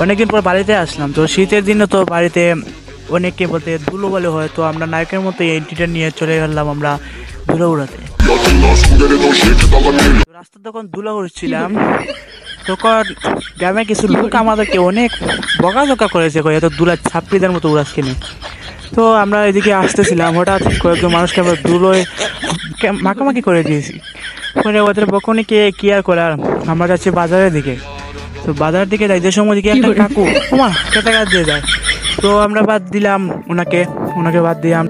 অনেকদিন পর বাড়িতে আসলাম, তো শীতের দিনে তো বাড়িতে অনেকে বলতে ধুলো বলে হয়, তো আমরা নায়কের মতো এই এন্ট্রিটা নিয়ে চলে গেলাম আমরা ধুলো উড়াতে। রাস্তা তখন ধুলো উড়ছিলাম, তখন গ্রামে কিছু লোক আমাদেরকে অনেক বকাঝকা করেছে, এত ধুলা ছাত্রীদের মতো উড়াস কিনে। তো আমরা এদিকে আসতেছিলাম, হঠাৎ কয়েকজন মানুষকে আমরা ধুলোয় মাখামাখি করে দিয়েছি। পরে ওদের বকনিকে কি আর করার, আমরা যাচ্ছি বাজারের দিকে। তো বাজারের দিকে যাই, যে সময় দিকে একটা কাকু ওমা কেটে কাজ দিয়ে যায়, তো আমরা বাদ দিলাম ওনাকে বাদ দিলাম।